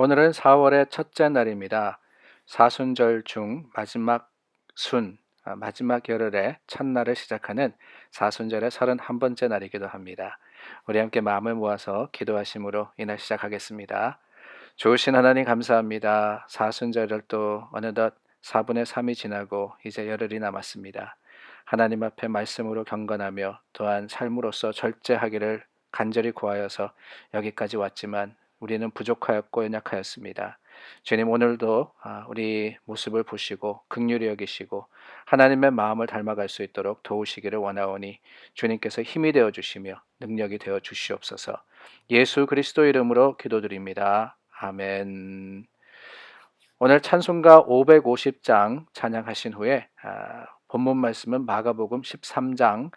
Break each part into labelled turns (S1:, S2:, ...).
S1: 오늘은 4월의 첫째 날입니다. 사순절 중 마지막 마지막 열흘의 첫날을 시작하는 사순절의 31번째 날이기도 합니다. 우리 함께 마음을 모아서 기도하심으로 이날 시작하겠습니다. 좋으신 하나님 감사합니다. 사순절을 또 어느덧 4분의 3이 지나고 이제 열흘이 남았습니다. 하나님 앞에 말씀으로 경건하며 또한 삶으로서 절제하기를 간절히 구하여서 여기까지 왔지만 우리는 부족하였고 연약하였습니다. 주님 오늘도 우리 모습을 보시고 긍휼히 여기시고 하나님의 마음을 닮아갈 수 있도록 도우시기를 원하오니 주님께서 힘이 되어 주시며 능력이 되어 주시옵소서. 예수 그리스도 이름으로 기도드립니다. 아멘. 오늘 찬송가 550장 찬양하신 후에 본문 말씀은 마가복음 13장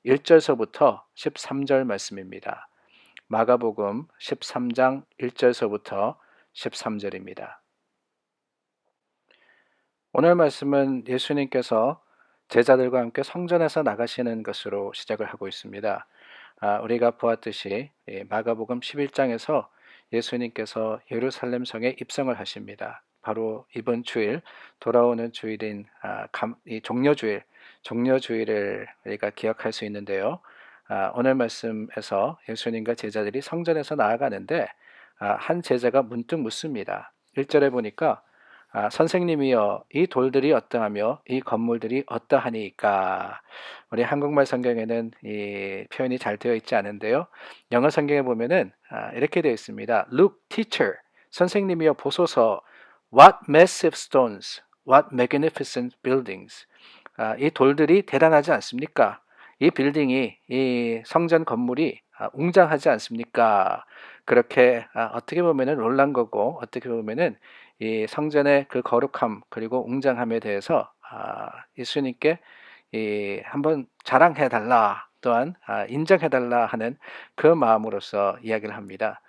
S1: 1절서부터 13절 말씀입니다. 마가복음 13장 1절서부터 13절입니다. 오늘 말씀은 예수님께서 제자들과 함께 성전에서 나가시는 것으로 시작을 하고 있습니다. 우리가 보았듯이 마가복음 11장에서 예수님께서 예루살렘 성에 입성을 하십니다. 바로 이번 주일 돌아오는 주일인 종려주일을 우리가 기억할 수 있는데요. 오늘 말씀에서 예수님과 제자들이 성전에서 나아가는데 한 제자가 문득 묻습니다. 1절에 보니까 선생님이여 이 돌들이 어떠하며 이 건물들이 어떠하니까. 우리 한국말 성경에는 이 표현이 잘 되어 있지 않은데요. 영어 성경에 보면은 이렇게 되어 있습니다. Look, teacher, 선생님이여 보소서. What massive stones, what magnificent buildings. 이 돌들이 대단하지 않습니까? 이 빌딩이, 이 성전 건물이 웅장하지 않습니까? 그렇게 어떻게 보면은 놀란 거고 어떻게 보면은 이 성전의 그 거룩함 그리고 웅장함에 대해서 예수님께 한번 자랑해 달라 또한 인정해 달라 하는 그 마음으로서 이야기를 합니다.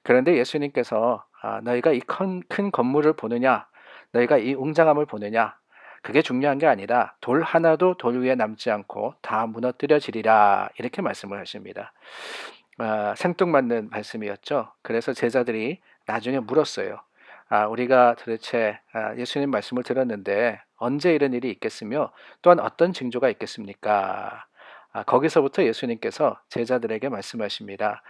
S1: 그런데 예수님께서 너희가 이 큰 건물을 보느냐 너희가 이 웅장함을 보느냐 그게 중요한 게 아니라 돌 하나도 돌 위에 남지 않고 다 무너뜨려지리라 이렇게 말씀을 하십니다. 생뚱맞는 말씀이었죠. 그래서 제자들이 나중에 물었어요. 우리가 도대체 예수님 말씀을 들었는데 언제 이런 일이 있겠으며 또한 어떤 징조가 있겠습니까? 거기서부터 예수님께서 제자들에게 말씀하십니다.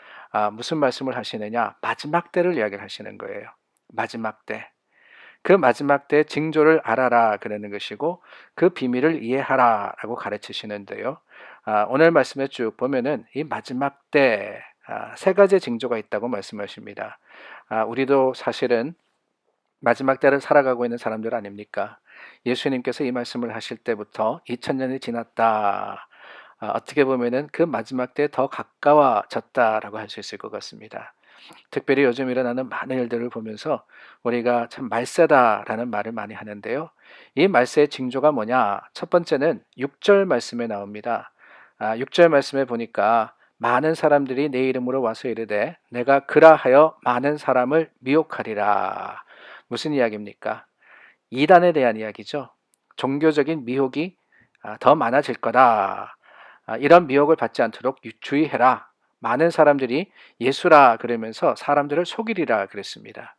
S1: 무슨 말씀을 하시느냐? 마지막 때를 이야기를 하시는 거예요. 마지막 때. 그 마지막 때 징조를 알아라 그러는 것이고 그 비밀을 이해하라 라고 가르치시는데요. 오늘 말씀에 쭉 보면은 이 마지막 때 세 가지 징조가 있다고 말씀하십니다. 우리도 사실은 마지막 때를 살아가고 있는 사람들 아닙니까? 예수님께서 이 말씀을 하실 때부터 2000년이 지났다. 어떻게 보면은 그 마지막 때에 더 가까워졌다라고 할 수 있을 것 같습니다. 특별히 요즘 일어나는 많은 일들을 보면서 우리가 참 말세다라는 말을 많이 하는데요. 이 말세의 징조가 뭐냐? 첫 번째는 6절 말씀에 나옵니다. 6절 말씀에 보니까 많은 사람들이 내 이름으로 와서 이르되 내가 그라하여 많은 사람을 미혹하리라. 무슨 이야기입니까? 이단에 대한 이야기죠. 종교적인 미혹이 더 많아질 거다. 이런 미혹을 받지 않도록 주의해라. 많은 사람들이 예수라 그러면서 사람들을 속이리라 그랬습니다.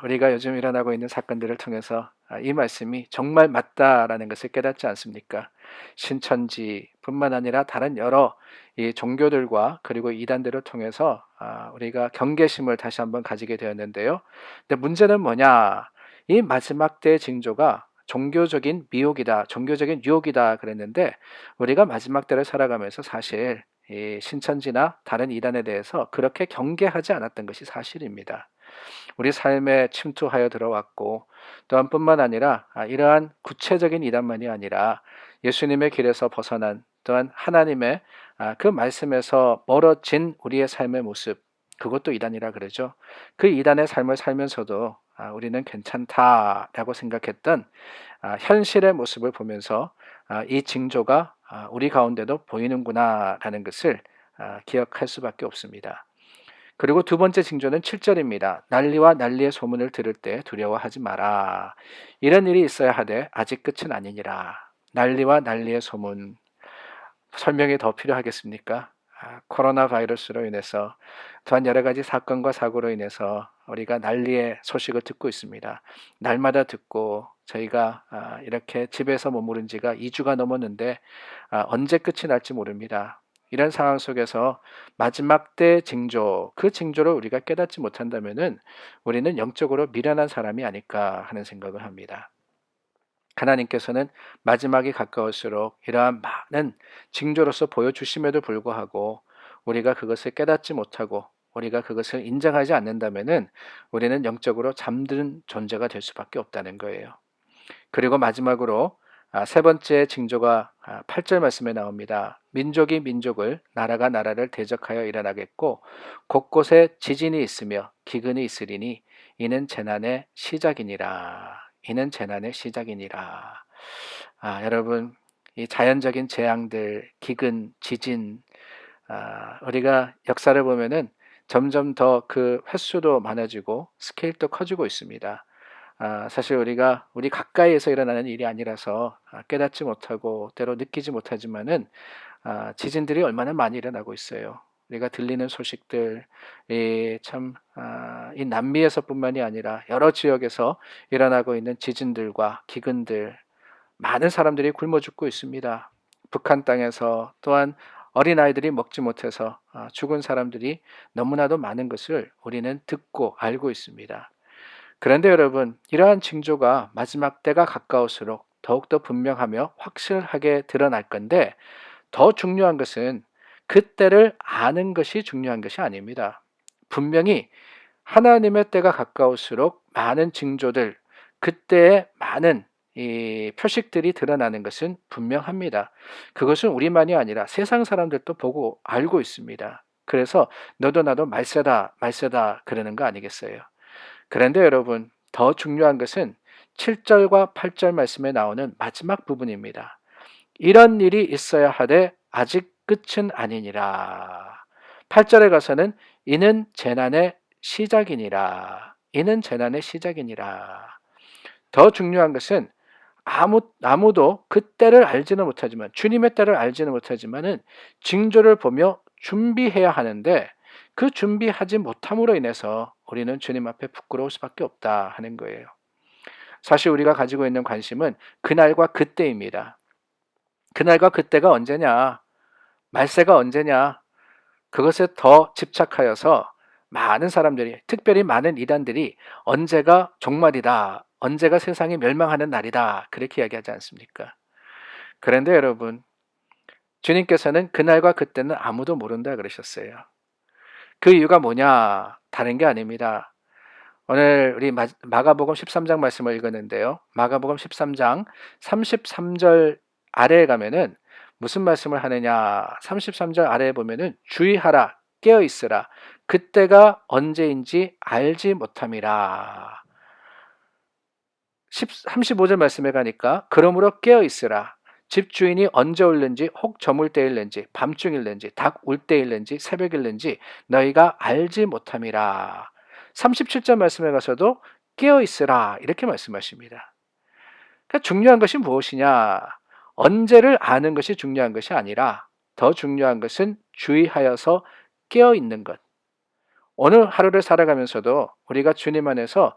S1: 우리가 요즘 일어나고 있는 사건들을 통해서 이 말씀이 정말 맞다라는 것을 깨닫지 않습니까? 신천지뿐만 아니라 다른 여러 이 종교들과 그리고 이단들을 통해서 우리가 경계심을 다시 한번 가지게 되었는데요. 근데 문제는 뭐냐? 이 마지막 때의 징조가 종교적인 미혹이다, 종교적인 유혹이다 그랬는데 우리가 마지막 때를 살아가면서 사실 이 신천지나 다른 이단에 대해서 그렇게 경계하지 않았던 것이 사실입니다. 우리 삶에 침투하여 들어왔고 또한 뿐만 아니라 이러한 구체적인 이단만이 아니라 예수님의 길에서 벗어난 또한 하나님의 그 말씀에서 멀어진 우리의 삶의 모습 그것도 이단이라 그러죠. 그 이단의 삶을 살면서도 우리는 괜찮다라고 생각했던 현실의 모습을 보면서 이 징조가 우리 가운데도 보이는구나라는 것을 기억할 수밖에 없습니다. 그리고 두 번째 징조는 7절입니다. 난리와 난리의 소문을 들을 때 두려워하지 마라. 이런 일이 있어야 하되 아직 끝은 아니니라. 난리와 난리의 소문. 설명이 더 필요하겠습니까? 코로나 바이러스로 인해서 또한 여러 가지 사건과 사고로 인해서 우리가 난리의 소식을 듣고 있습니다. 날마다 듣고 저희가 이렇게 집에서 머무른 지가 2주가 넘었는데 언제 끝이 날지 모릅니다. 이런 상황 속에서 마지막 때 징조, 그 징조를 우리가 깨닫지 못한다면은 우리는 영적으로 미련한 사람이 아닐까 하는 생각을 합니다. 하나님께서는 마지막이 가까울수록 이러한 많은 징조로서 보여주심에도 불구하고 우리가 그것을 깨닫지 못하고 우리가 그것을 인정하지 않는다면은 우리는 영적으로 잠든 존재가 될 수밖에 없다는 거예요. 그리고 마지막으로 세 번째 징조가 8절 말씀에 나옵니다. 민족이 민족을, 나라가 나라를 대적하여 일어나겠고 곳곳에 지진이 있으며 기근이 있으리니 이는 재난의 시작이니라. 이는 재난의 시작이니라. 여러분, 이 자연적인 재앙들, 기근, 지진, 우리가 역사를 보면은 점점 더 그 횟수도 많아지고 스케일도 커지고 있습니다. 사실 우리 가까이에서 일어나는 일이 아니라서 깨닫지 못하고 때로 느끼지 못하지만은 지진들이 얼마나 많이 일어나고 있어요. 우리가 들리는 소식들, 이 남미에서뿐만이 아니라 여러 지역에서 일어나고 있는 지진들과 기근들, 많은 사람들이 굶어 죽고 있습니다. 북한 땅에서 또한 어린아이들이 먹지 못해서 죽은 사람들이 너무나도 많은 것을 우리는 듣고 알고 있습니다. 그런데 여러분, 이러한 징조가 마지막 때가 가까울수록 더욱더 분명하며 확실하게 드러날 건데 더 중요한 것은 그때를 아는 것이 중요한 것이 아닙니다. 분명히 하나님의 때가 가까울수록 많은 징조들, 그때의 많은 이 표식들이 드러나는 것은 분명합니다. 그것은 우리만이 아니라 세상 사람들도 보고 알고 있습니다. 그래서 너도 나도 말세다, 말세다 그러는 거 아니겠어요? 그런데 여러분, 더 중요한 것은 7절과 8절 말씀에 나오는 마지막 부분입니다. 이런 일이 있어야 하되 아직 끝은 아니니라. 8절에 가서는 이는 재난의 시작이니라. 이는 재난의 시작이니라. 더 중요한 것은 아무도 그 때를 알지는 못하지만 주님의 때를 알지는 못하지만은 징조를 보며 준비해야 하는데 그 준비하지 못함으로 인해서 우리는 주님 앞에 부끄러울 수밖에 없다 하는 거예요. 사실 우리가 가지고 있는 관심은 그날과 그때입니다. 그날과 그때가 언제냐? 말세가 언제냐? 그것에 더 집착하여서 많은 사람들이, 특별히 많은 이단들이 언제가 종말이다, 언제가 세상이 멸망하는 날이다 그렇게 이야기하지 않습니까? 그런데 여러분, 주님께서는 그날과 그때는 아무도 모른다 그러셨어요. 그 이유가 뭐냐? 다른 게 아닙니다. 오늘 우리 마가복음 13장 말씀을 읽었는데요. 마가복음 13장 33절 아래에 가면은 무슨 말씀을 하느냐? 33절 아래에 보면은 주의하라, 깨어 있으라. 그때가 언제인지 알지 못함이라. 35절 말씀에 가니까 그러므로 깨어 있으라. 집주인이 언제 올는지 혹 저물 때일는지 밤중일는지 닭 울 때일는지 새벽일는지 너희가 알지 못함이라. 37절 말씀에 가서도 깨어 있으라 이렇게 말씀하십니다. 그러니까 중요한 것이 무엇이냐? 언제를 아는 것이 중요한 것이 아니라 더 중요한 것은 주의하여서 깨어 있는 것. 오늘 하루를 살아가면서도 우리가 주님 안에서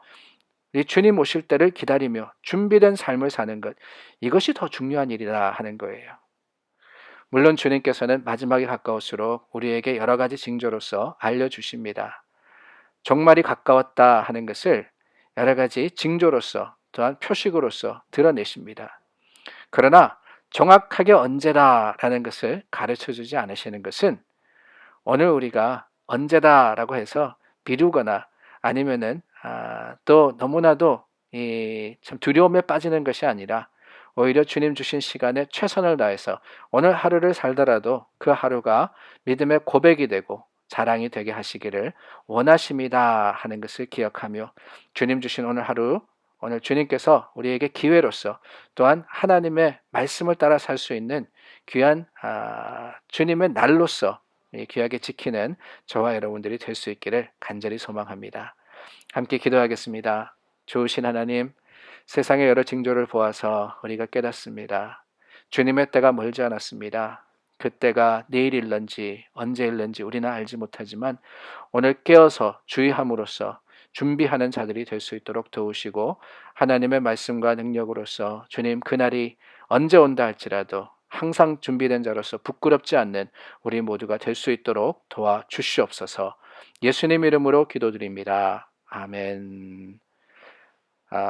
S1: 이 주님 오실 때를 기다리며 준비된 삶을 사는 것, 이것이 더 중요한 일이라 하는 거예요. 물론 주님께서는 마지막이 가까울수록 우리에게 여러 가지 징조로서 알려주십니다. 종말이 가까웠다 하는 것을 여러 가지 징조로서 또한 표식으로서 드러내십니다. 그러나 정확하게 언제다라는 것을 가르쳐주지 않으시는 것은 오늘 우리가 언제다라고 해서 미루거나 아니면은 또 너무나도 참 두려움에 빠지는 것이 아니라 오히려 주님 주신 시간에 최선을 다해서 오늘 하루를 살더라도 그 하루가 믿음의 고백이 되고 자랑이 되게 하시기를 원하십니다 하는 것을 기억하며 주님 주신 오늘 하루, 오늘 주님께서 우리에게 기회로서 또한 하나님의 말씀을 따라 살 수 있는 귀한 주님의 날로서 귀하게 지키는 저와 여러분들이 될 수 있기를 간절히 소망합니다. 함께 기도하겠습니다. 좋으신 하나님, 세상의 여러 징조를 보아서 우리가 깨닫습니다. 주님의 때가 멀지 않았습니다. 그때가 내일일런지 언제일런지 우리는 알지 못하지만 오늘 깨어서 주의함으로써 준비하는 자들이 될 수 있도록 도우시고 하나님의 말씀과 능력으로서 주님 그날이 언제 온다 할지라도 항상 준비된 자로서 부끄럽지 않는 우리 모두가 될 수 있도록 도와주시옵소서. 예수님 이름으로 기도드립니다. 아멘.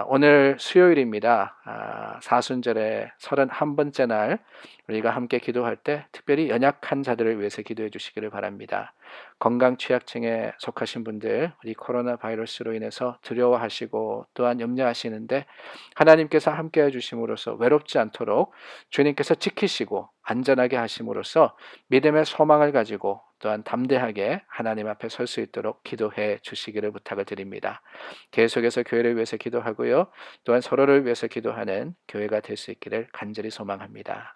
S1: 오늘 수요일입니다. 사순절의 31번째 날 우리가 함께 기도할 때 특별히 연약한 자들을 위해서 기도해 주시기를 바랍니다. 건강 취약층에 속하신 분들, 우리 코로나 바이러스로 인해서 두려워하시고 또한 염려하시는데 하나님께서 함께 해주심으로써 외롭지 않도록 주님께서 지키시고 안전하게 하심으로써 믿음의 소망을 가지고 또한 담대하게 하나님 앞에 설 수 있도록 기도해 주시기를 부탁을 드립니다. 계속해서 교회를 위해서 기도하고요. 또한 서로를 위해서 기도하는 교회가 될 수 있기를 간절히 소망합니다.